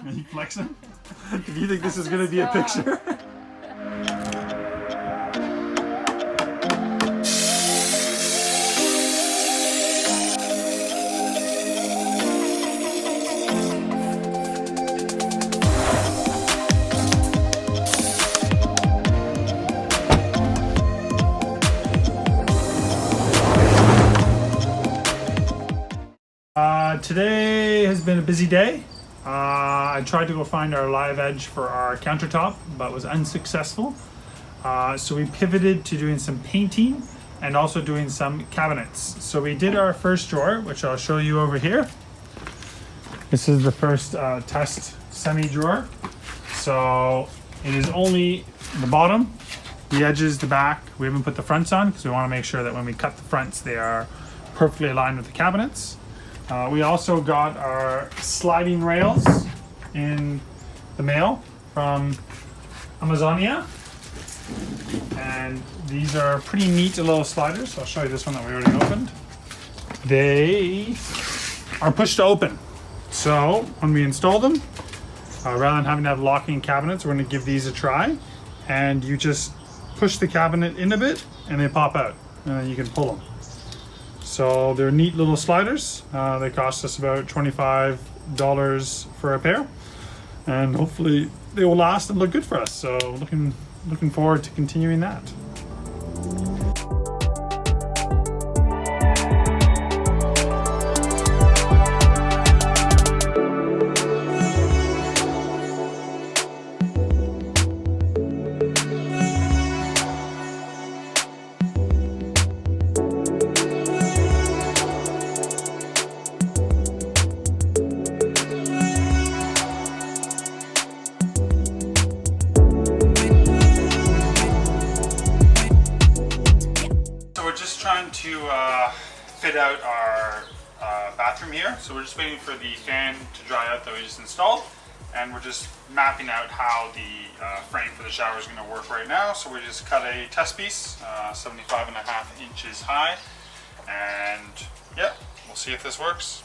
Are you flexing? Do you think this is going to be a picture? Today has been a busy day. I tried to go find our live edge for our countertop, but was unsuccessful. So we pivoted to doing some painting and also doing some cabinets. So we did our first drawer, which I'll show you over here. This is the first test semi drawer. So it is only the bottom, the edges, the back. We haven't put the fronts on because we want to make sure that when we cut the fronts, they are perfectly aligned with the cabinets. We also got our sliding rails in the mail from Amazonia. And these are pretty neat little sliders. I'll show you this one that we already opened. They are push to open. So when we install them, rather than having to have locking cabinets, we're going to give these a try. And you just push the cabinet in a bit and they pop out. And then you can pull them. So they're neat little sliders. They cost us about $25 for a pair, and hopefully they will last and look good for us. So looking forward to continuing that. Trying to fit out our bathroom here. So we're just waiting for the fan to dry out that we just installed, and we're just mapping out how the frame for the shower is going to work right now. So we just cut a test piece, 75.5 inches high, and yeah, we'll see if this works.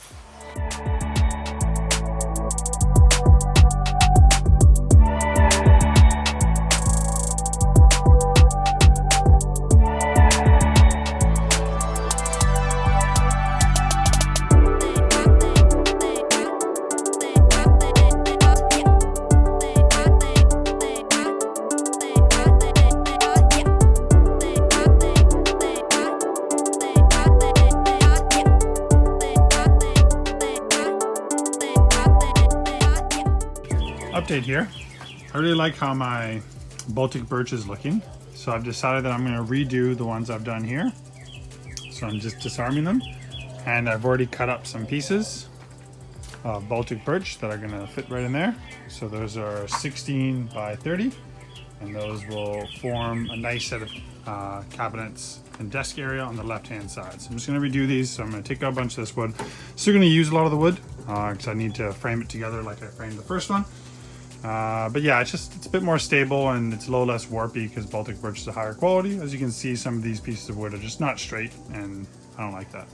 Update here. I really like how my Baltic birch is looking, so I've decided that I'm going to redo the ones I've done here. So I'm just disarming them, and I've already cut up some pieces of Baltic birch that are going to fit right in there. So those are 16 by 30, and those will form a nice set of cabinets and desk area on the left hand side. So I'm just going to redo these. So I'm going to take out a bunch of this wood. Still going to use a lot of the wood because I need to frame it together like I framed the first one. But yeah, it's a bit more stable and it's a little less warpy because Baltic birch is a higher quality. As you can see, some of these pieces of wood are just not straight, and I don't like that.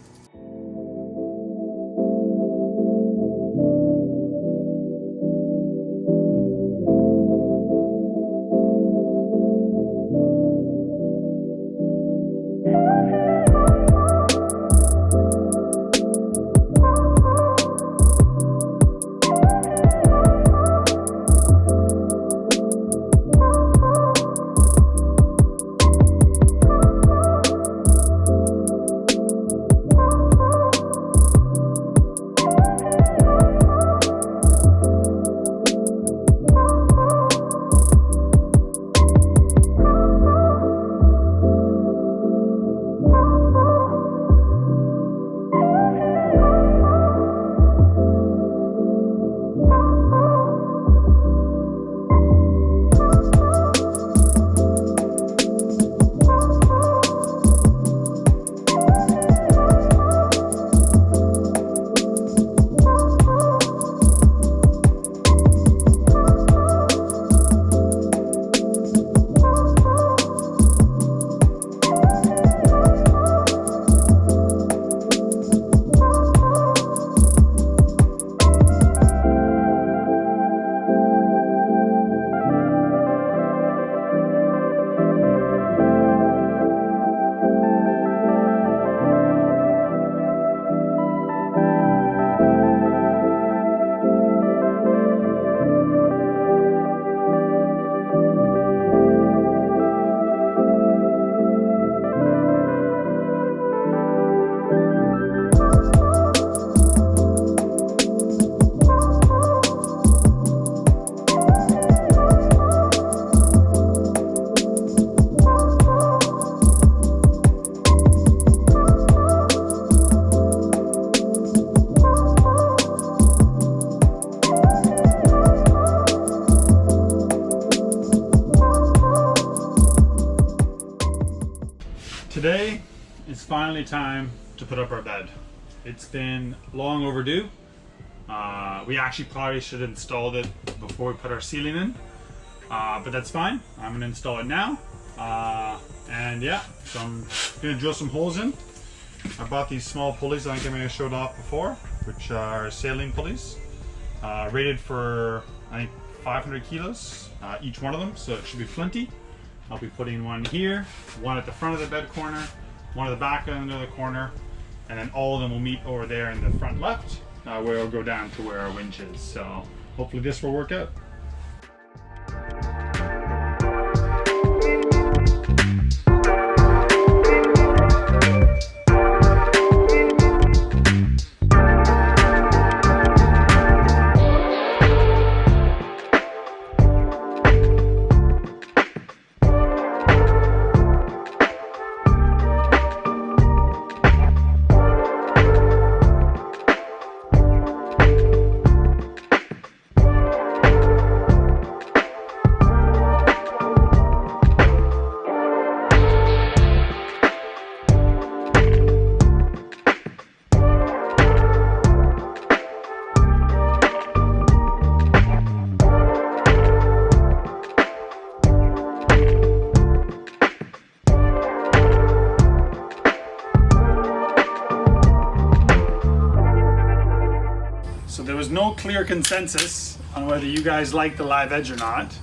Today is finally time to put up our bed. It's been long overdue. We actually probably should have installed it before we put our ceiling in, but that's fine. I'm gonna install it now. And yeah, so I'm gonna drill some holes in. I bought these small pulleys I think I may have showed off before, which are sailing pulleys, rated for I think 500 kilos each one of them, so it should be plenty. I'll be putting one here, one at the front of the bed corner, one at the back end of the corner, and then all of them will meet over there in the front left, where it'll go down to where our winch is. So hopefully this will work out. So there was no clear consensus on whether you guys like the live edge or not.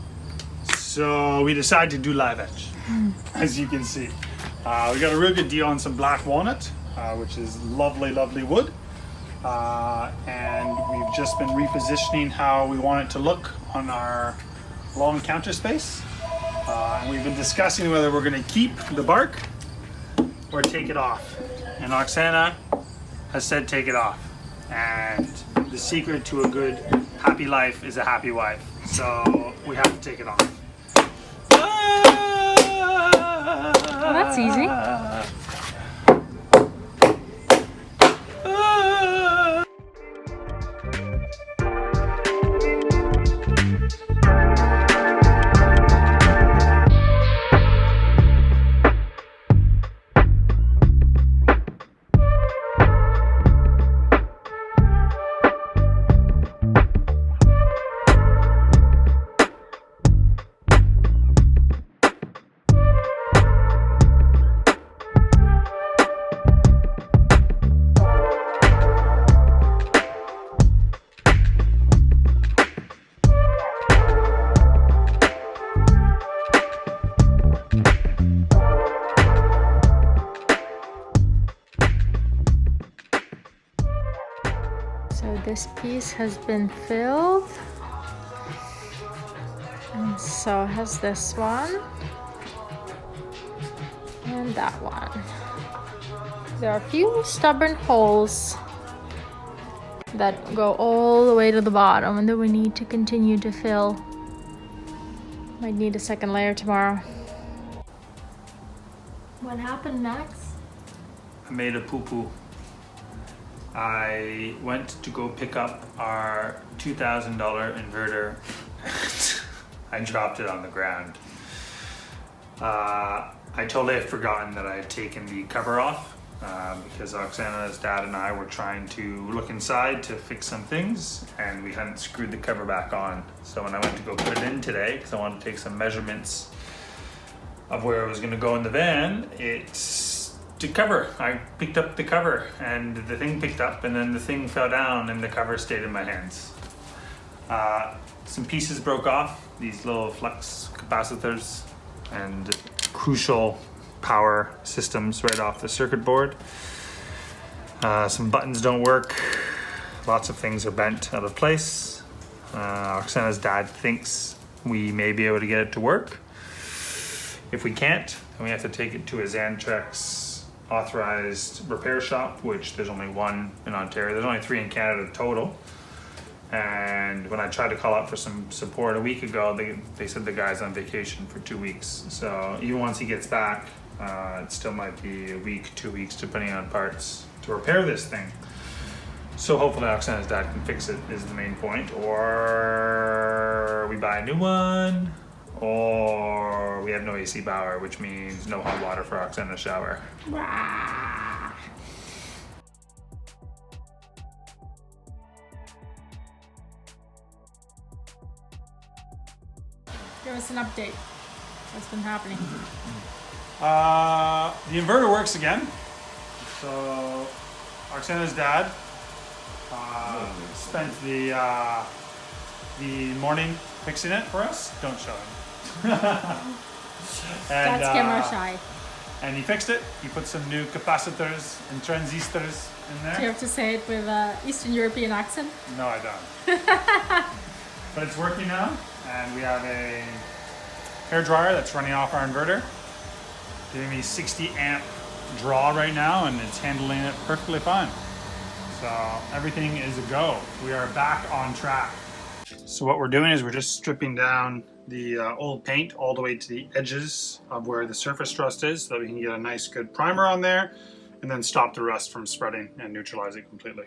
So we decided to do live edge, as you can see. We got a real good deal on some black walnut, which is lovely, lovely wood. And we've just been repositioning how we want it to look on our long counter space. And we've been discussing whether we're gonna keep the bark or take it off. And Oksana has said take it off. And the secret to a good, happy life is a happy wife. So we have to take it off. Well, that's easy. So this piece has been filled, and so has this one, and that one. There are a few stubborn holes that go all the way to the bottom and that we need to continue to fill. Might need a second layer tomorrow. What happened, Max? I made a poo-poo. I went to go pick up our $2,000 inverter. I dropped it on the ground. I totally had forgotten that I had taken the cover off because Oksana's dad and I were trying to look inside to fix some things, and we hadn't screwed the cover back on. So when I went to go put it in today, because I wanted to take some measurements of where it was going to go in the van, I picked up the cover, and the thing picked up, and then the thing fell down, and the cover stayed in my hands. Some pieces broke off, these little flux capacitors and crucial power systems right off the circuit board. Some buttons don't work. Lots of things are bent out of place. Oksana's dad thinks we may be able to get it to work. If we can't, then we have to take it to a Xantrex authorized repair shop, which there's only one in Ontario. There's only 3 in Canada total. And when I tried to call out for some support a week ago, they said the guy's on vacation for 2 weeks. So even once he gets back, it still might be a week, 2 weeks, depending on parts to repair this thing. So hopefully Oksana's dad can fix it is the main point, or we buy a new one, or we we have no AC power, which means no hot water for Oksana's shower. Give us an update. What's been happening? The inverter works again. So Oksana's dad spent the morning fixing it for us. Don't show him. That's camera shy. And he fixed it. He put some new capacitors and transistors in there. Do you have to say it with an Eastern European accent? No, I don't. But it's working now, and we have a hair dryer that's running off our inverter, giving me 60 amp draw right now, and it's handling it perfectly fine. So everything is a go. We are back on track. So what we're doing is we're just stripping down the old paint all the way to the edges of where the surface rust is, so that we can get a nice good primer on there, and then stop the rust from spreading and neutralize it completely.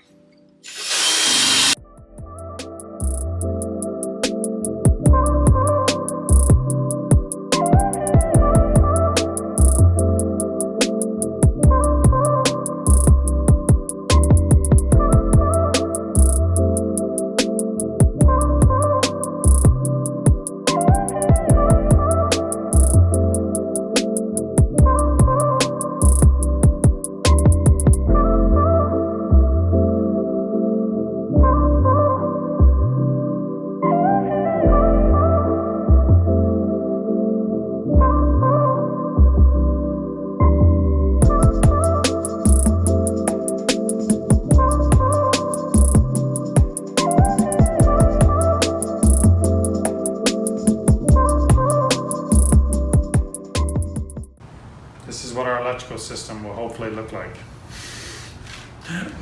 This is what our electrical system will hopefully look like.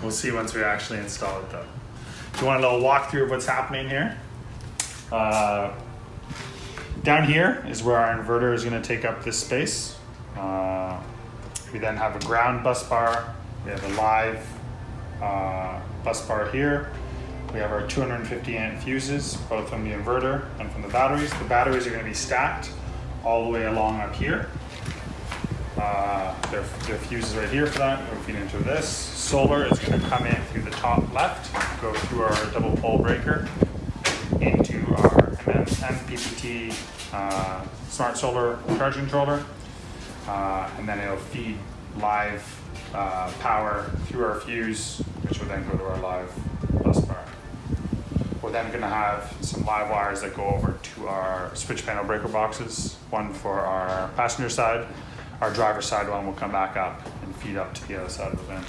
We'll see once we actually install it though. If you want a little walkthrough of what's happening here, down here is where our inverter is going to take up this space. We then have a ground bus bar. We have a live bus bar here. We have our 250 amp fuses, both from the inverter and from the batteries. The batteries are going to be stacked all the way along up here. There are fuses right here for that. We'll feed into this. Solar is going to come in through the top left, go through our double pole breaker into our MPPT smart solar charge controller, and then it'll feed live power through our fuse, which will then go to our live bus bar. We're then going to have some live wires that go over to our switch panel breaker boxes, one for our passenger side. Our driver's side one will come back up and feed up to the other side of the van.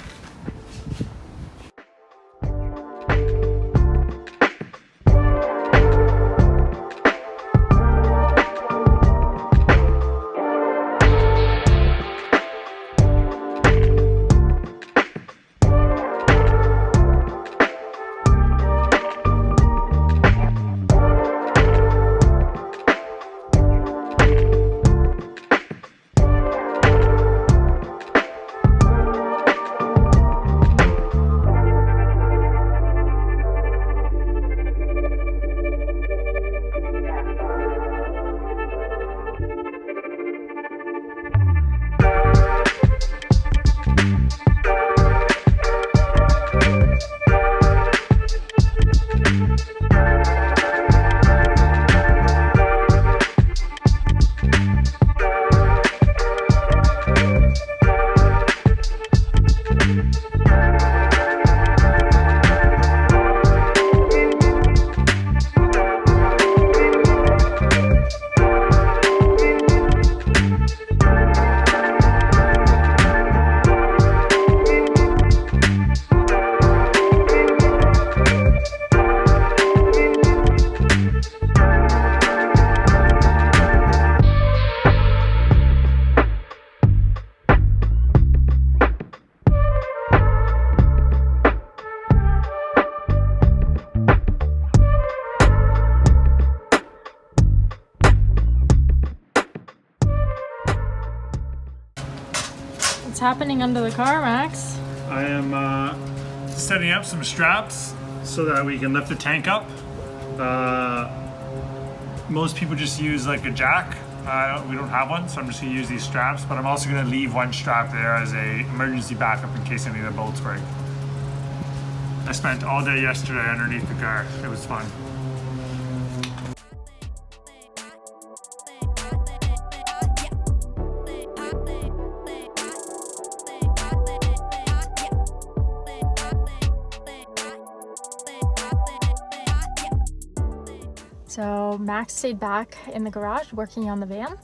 What's happening under the car, Max? I am setting up some straps so that we can lift the tank up. Most people just use like a jack We don't have one, so I'm just gonna use these straps, but I'm also gonna leave one strap there as a emergency backup in case any of the bolts break. I spent all day yesterday underneath the car. It was fun. So Max stayed back in the garage working on the van,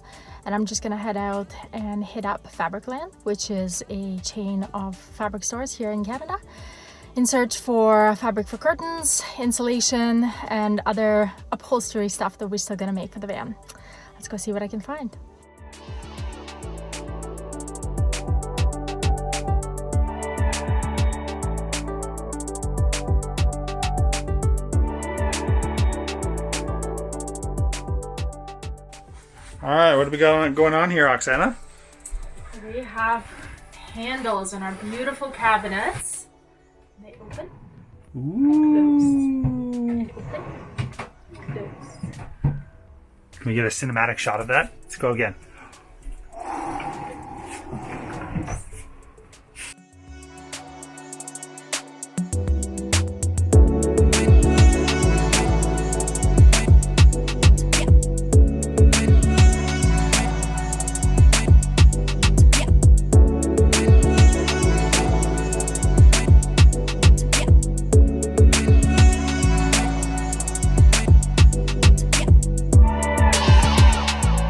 and I'm just gonna head out and hit up Fabricland, which is a chain of fabric stores here in Canada, in search for fabric for curtains, insulation, and other upholstery stuff that we're still gonna make for the van. Let's go see what I can find. All right, what do we got going on here, Oksana? We have handles in our beautiful cabinets. They open. Ooh. Close. Can we get a cinematic shot of that? Let's go again.